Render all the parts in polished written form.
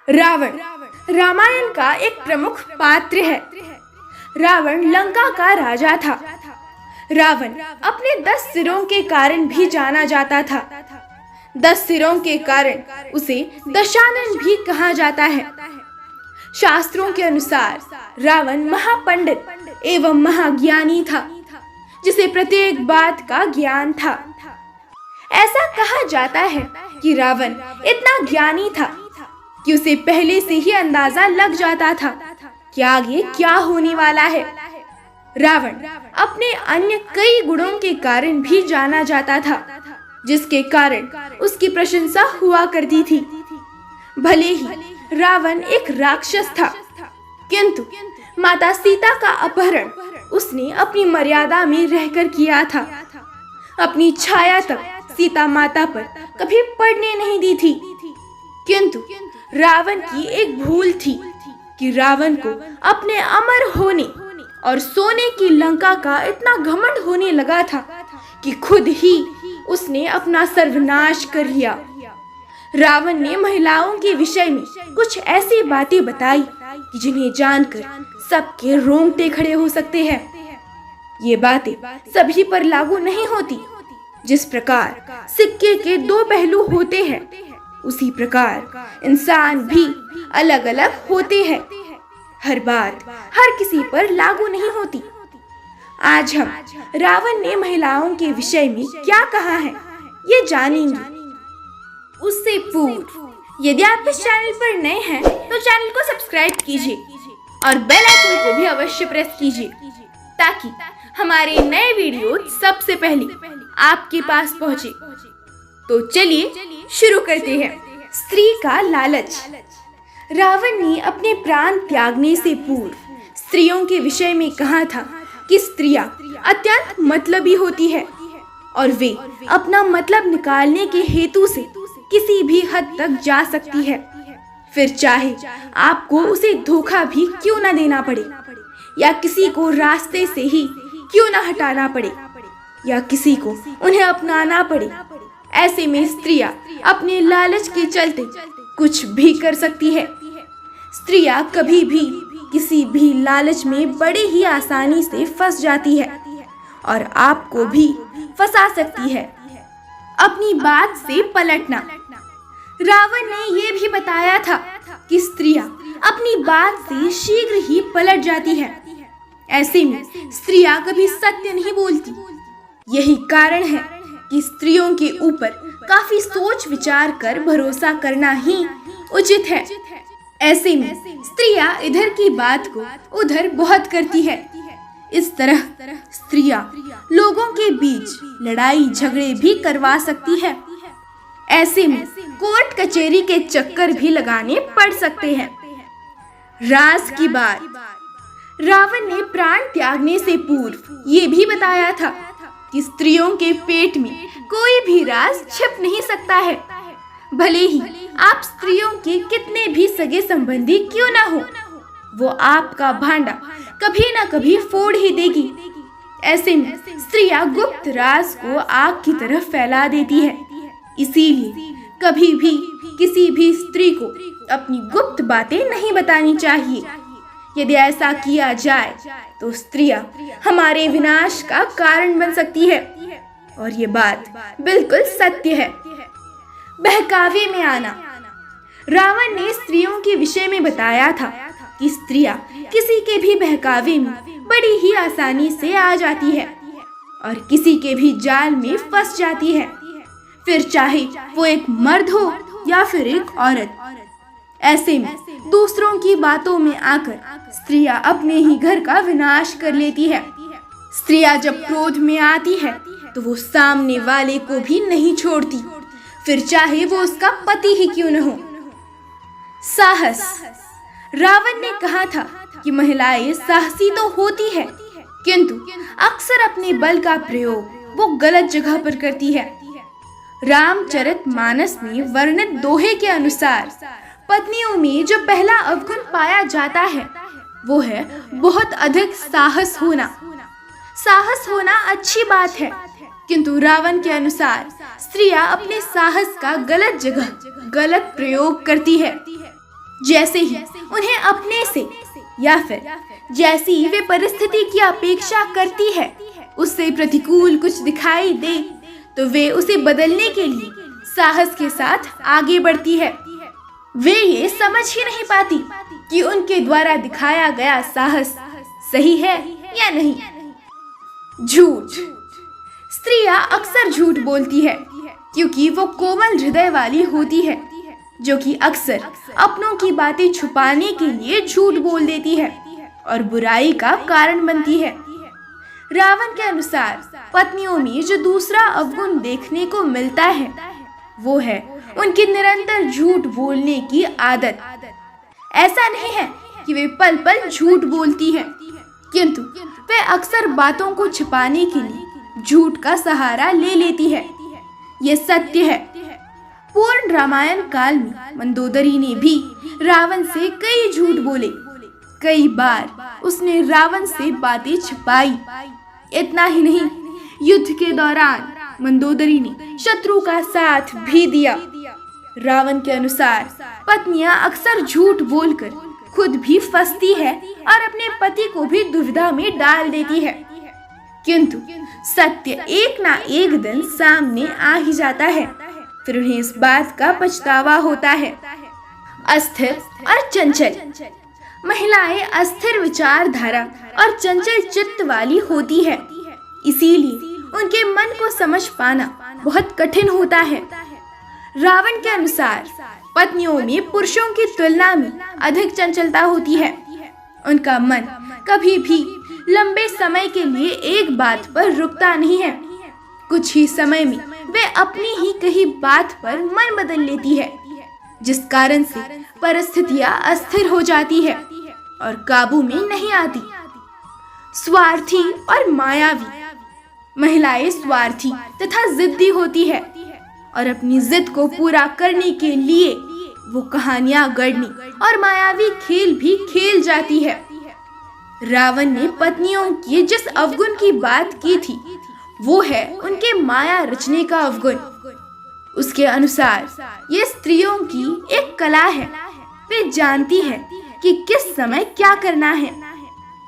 रावण रामायण का एक प्रमुख पात्र है। रावण लंका का राजा था। रावण अपने 10 सिरों के कारण भी जाना जाता था। 10 सिरों के कारण उसे दशानन भी कहा जाता है। शास्त्रों के अनुसार रावण महापंडित एवं महाज्ञानी था, जिसे प्रत्येक बात का ज्ञान था। ऐसा कहा जाता है कि रावण इतना ज्ञानी था कि उसे पहले से ही अंदाजा लग जाता था कि आगे क्या होने वाला है। रावण अपने अन्य कई गुणों के कारण भी जाना जाता था, जिसके कारण उसकी प्रशंसा हुआ करती थी। भले ही रावण एक राक्षस था, किंतु माता सीता का अपहरण उसने अपनी मर्यादा में रहकर किया था। अपनी छाया तक सीता माता पर कभी पड़ने नहीं दी थी। किंतु रावण की एक भूल थी कि रावण को अपने अमर होने और सोने की लंका का इतना घमंड होने लगा था कि खुद ही उसने अपना सर्वनाश कर लिया। रावण ने महिलाओं के विषय में कुछ ऐसी बातें बताई कि जिन्हें जानकर सबके रोंगटे खड़े हो सकते हैं। ये बातें सभी पर लागू नहीं होती। जिस प्रकार सिक्के के 2 पहलू होते हैं, उसी प्रकार इंसान भी अलग अलग होते हैं। हर बात हर किसी पर लागू नहीं होती। आज हम रावण ने महिलाओं के विषय में क्या कहा है, ये जानेंगे। उससे पूर्व यदि आप इस चैनल पर नए हैं तो चैनल को सब्सक्राइब कीजिए और बेल आइकन को भी अवश्य प्रेस कीजिए, ताकि हमारे नए वीडियो सबसे पहले आपके पास पहुंचे। तो चलिए शुरू करते हैं। स्त्री का लालच। रावण ने अपने प्राण त्यागने से पूर्व स्त्रियों के विषय में कहा था कि स्त्रियां अत्यंत मतलबी होती है और वे अपना मतलब निकालने के हेतु से किसी भी हद तक जा सकती है, फिर चाहे आपको उसे धोखा भी क्यों न देना पड़े, या किसी को रास्ते से ही क्यों न हटाना पड़े, या किसी को उन्हें अपनाना पड़े। ऐसे में स्त्रियां अपने लालच के चलते कुछ भी कर सकती है। स्त्रियां कभी भी किसी भी लालच में बड़े ही आसानी से फंस जाती है और आपको भी फंसा सकती है। अपनी बात से पलटना। रावण ने यह भी बताया था कि स्त्रियां अपनी बात से शीघ्र ही पलट जाती है। ऐसे में स्त्रियां कभी सत्य नहीं बोलती। यही कारण है कि स्त्रियों के ऊपर काफी सोच विचार कर भरोसा करना ही उचित है। ऐसे में स्त्रियां इधर की बात को उधर बहुत करती है। इस तरह स्त्रियां लोगों के बीच लड़ाई झगड़े भी करवा सकती है। ऐसे में कोर्ट कचहरी के चक्कर भी लगाने पड़ सकते हैं। राज की बात। रावण ने प्राण त्यागने से पूर्व ये भी बताया था कि स्त्रियों के पेट में कोई भी राज छिप नहीं सकता है। भले ही आप स्त्रियों के कितने भी सगे संबंधी क्यों ना हो, वो आपका भांडा कभी ना कभी फोड़ ही देगी। ऐसे में स्त्रियां गुप्त राज को आग की तरफ फैला देती है। इसीलिए कभी भी किसी भी स्त्री को अपनी गुप्त बातें नहीं बतानी चाहिए। यदि ऐसा किया जाए तो स्त्रियां हमारे विनाश का कारण बन सकती है, और ये बात बिल्कुल सत्य है। बहकावे में आना। रावण ने स्त्रियों के विषय में बताया था कि स्त्रियां किसी के भी बहकावे में बड़ी ही आसानी से आ जाती है और किसी के भी जाल में फंस जाती है, फिर चाहे वो एक मर्द हो या फिर एक औरत। ऐसे में दूसरों की बातों में आकर स्त्रियां अपने ही घर का विनाश कर लेती है। स्त्रियां जब क्रोध में आती है तो वो सामने वाले को भी नहीं छोड़ती, फिर चाहे वो उसका पति ही क्यों न हो। साहस। रावण ने कहा था कि महिलाएं साहसी तो होती है, किंतु अक्सर अपने बल का प्रयोग वो गलत जगह पर करती है। रामचरितमानस में वर्णित दोहे के अनुसार पत्नियों में जो पहला अवगुण पाया जाता है वो है बहुत अधिक साहस होना। साहस होना अच्छी बात है, किंतु रावण के अनुसार स्त्रियां अपने साहस का गलत जगह गलत प्रयोग करती है। जैसे ही उन्हें अपने से या फिर जैसी वे परिस्थिति की अपेक्षा करती है उससे प्रतिकूल कुछ दिखाई दे तो वे उसे बदलने के लिए साहस के साथ आगे बढ़ती है। वे ये समझ ही नहीं पाती कि उनके द्वारा दिखाया गया साहस सही है या नहीं। झूठ। स्त्रियां अक्सर झूठ बोलती है क्योंकि वो कोमल हृदय वाली होती है, जो कि अक्सर अपनों की बातें छुपाने के लिए झूठ बोल देती है और बुराई का कारण बनती है। रावण के अनुसार पत्नियों में जो दूसरा अवगुण देखने को मिलता है वो है उनकी निरंतर झूठ बोलने की आदत। ऐसा नहीं है कि वे पल पल झूठ बोलती है, किंतु वे अक्सर बातों को छिपाने के लिए झूठ का सहारा ले लेती है। ये सत्य है। पूर्ण रामायण काल में मंदोदरी ने भी रावण से कई झूठ बोले। कई बार उसने रावण से बातें छिपाई। इतना ही नहीं, युद्ध के दौरान मंदोदरी ने शत्रु का साथ भी दिया। रावण के अनुसार पत्नियां अक्सर झूठ बोलकर खुद भी फंसती है और अपने पति को भी दुविधा में डाल देती है, किंतु सत्य एक ना एक दिन सामने आ ही जाता है। फिर उन्हें इस बात का पछतावा होता है। अस्थिर और चंचल। महिलाएं अस्थिर विचारधारा और चंचल चित्त वाली होती है, इसीलिए उनके मन को समझ पाना बहुत कठिन होता है। रावण के अनुसार पत्नियों में पुरुषों की तुलना में अधिक चंचलता होती है। उनका मन कभी भी लंबे समय के लिए एक बात पर रुकता नहीं है। कुछ ही समय में वे अपनी ही कही बात पर मन बदल लेती है, जिस कारण से परिस्थितियां अस्थिर हो जाती है और काबू में नहीं आती। स्वार्थी और मायावी। महिलाएं स्वार्थी तथा जिद्दी होती है और अपनी जिद को पूरा करने के लिए वो कहानियां गढ़ने और मायावी खेल भी खेल जाती है। रावण ने पत्नियों की जिस अवगुण की बात की थी वो है उनके माया रचने का अवगुण। उसके अनुसार ये स्त्रियों की एक कला है। वे जानती है कि किस समय क्या करना है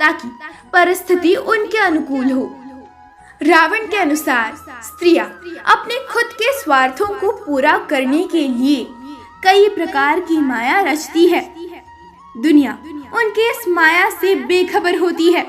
ताकि परिस्थिति उनके अनुकूल हो। रावण के अनुसार स्त्रियां अपने खुद के स्वार्थों को पूरा करने के लिए कई प्रकार की माया रचती है। दुनिया उनके इस माया से बेखबर होती है।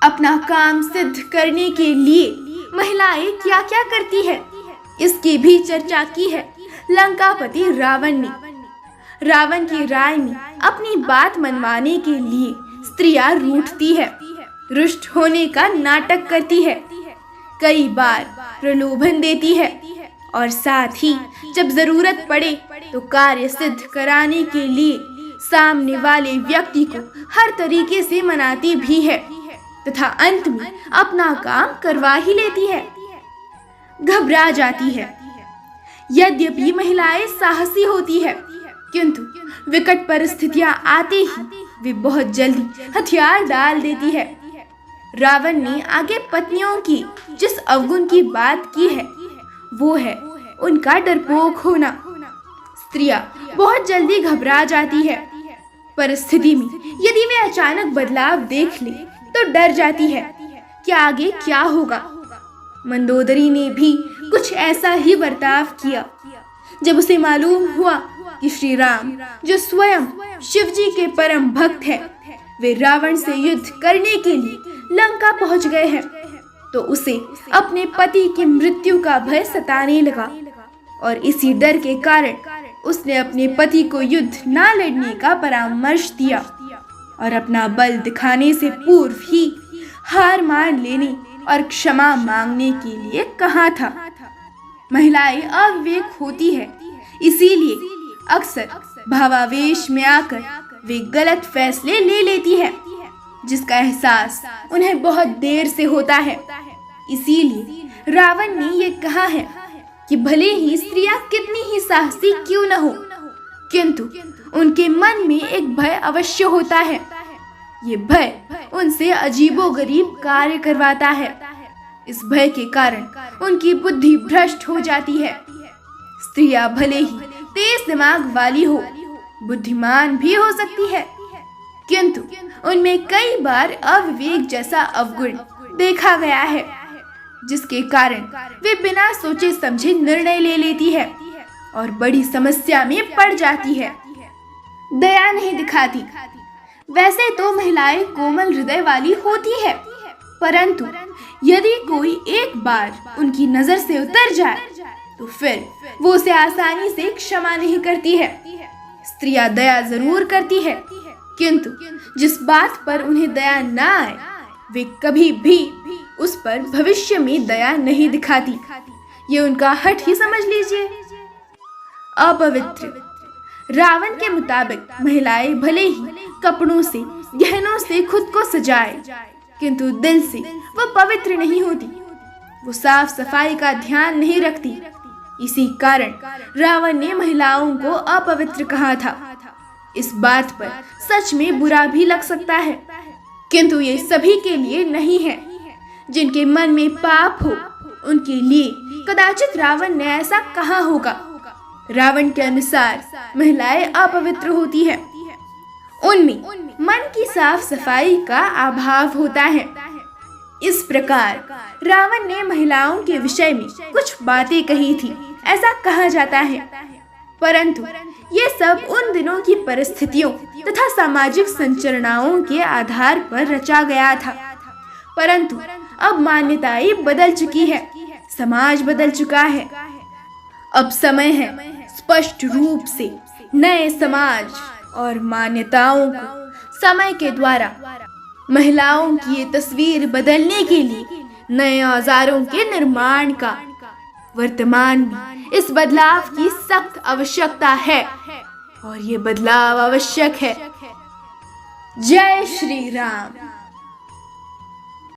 अपना काम सिद्ध करने के लिए महिलाएं क्या क्या करती है इसकी भी चर्चा की है लंकापति रावण ने। रावण की राय में अपनी बात मनवाने के लिए स्त्रियां रूठती है, रुष्ट होने का नाटक करती है, कई बार प्रलोभन देती है और साथ ही जब जरूरत पड़े तो कार्य सिद्ध कराने के लिए सामने वाले व्यक्ति को हर तरीके से मनाती भी है तथा अंत में अपना काम करवा ही लेती है। घबरा जाती है। यद्यपि महिलाएं साहसी होती है, किंतु विकट परिस्थितियां आते ही वे बहुत जल्दी हथियार डाल देती है। रावण ने आगे पत्नियों की जिस अवगुण की बात की है वो है उनका डरपोक होना। स्त्रियां बहुत जल्दी घबरा जाती है। परिस्थिति में यदि वे अचानक बदलाव देख ले तो डर जाती है कि आगे क्या होगा। मंदोदरी ने भी कुछ ऐसा ही बर्ताव किया। जब उसे मालूम हुआ कि श्री राम जो स्वयं शिव जी के परम भक्त हैं, वे रावण से युद्ध करने के लिए लंका पहुंच गए हैं, तो उसे अपने पति की मृत्यु का भय सताने लगा और इसी डर के कारण उसने अपने पति को युद्ध न लड़ने का परामर्श दिया और अपना बल दिखाने से पूर्व ही हार मान लेने और क्षमा मांगने के लिए कहा था। महिलाएं अविवेक होती है, इसीलिए अक्सर भावावेश में आकर वे गलत फैसले ले लेती है, जिसका एहसास उन्हें बहुत देर से होता है। इसीलिए रावण ने ये कहा है कि भले ही स्त्रियां कितनी ही साहसी क्यों न हो, किंतु उनके मन में एक भय अवश्य होता है। ये भय उनसे अजीबोगरीब कार्य करवाता है। इस भय के कारण उनकी बुद्धि भ्रष्ट हो जाती है। स्त्रियां भले ही तेज दिमाग वाली हो, बुद्धिमान भी हो सकती है, किंतु उनमें कई बार अविवेक जैसा अवगुण देखा गया है, जिसके कारण वे बिना सोचे समझे निर्णय ले लेती है और बड़ी समस्या में पड़ जाती है। दया नहीं दिखाती। वैसे तो महिलाएं कोमल हृदय वाली होती है, परंतु यदि कोई एक बार उनकी नजर से उतर जाए तो फिर वो उसे आसानी से क्षमा नहीं करती है। स्त्रियां दया जरूर करती है, किंतु जिस बात पर उन्हें दया न आए वे कभी भी उस पर भविष्य में दया नहीं दिखाती। ये उनका हट ही समझ लीजिए। अपवित्र। रावण के मुताबिक महिलाएं भले ही कपड़ों से, गहनों से खुद को सजाए, किंतु दिल से वो पवित्र नहीं होती। वो साफ सफाई का ध्यान नहीं रखती। इसी कारण रावण ने महिलाओं को अपवित्र कहा था। इस बात पर सच में बुरा भी लग सकता है, किंतु ये सभी के लिए नहीं है। जिनके मन में पाप हो उनके लिए कदाचित रावण ने ऐसा कहा होगा। रावण के अनुसार महिलाएं अपवित्र होती है। उनमें मन की साफ सफाई का अभाव होता है। इस प्रकार रावण ने महिलाओं के विषय में कुछ बातें कही थी, ऐसा कहा जाता है। परंतु ये सब उन दिनों की परिस्थितियों तथा सामाजिक संरचनाओं के आधार पर रचा गया था। परंतु अब मान्यताएं बदल चुकी है, समाज बदल चुका है। अब समय है स्पष्ट रूप से नए समाज और मान्यताओं को समय के द्वारा महिलाओं की ये तस्वीर बदलने के लिए नए औजारों के निर्माण का वर्तमान में इस बदलाव की सख्त आवश्यकता है और ये बदलाव आवश्यक है। जय श्री राम।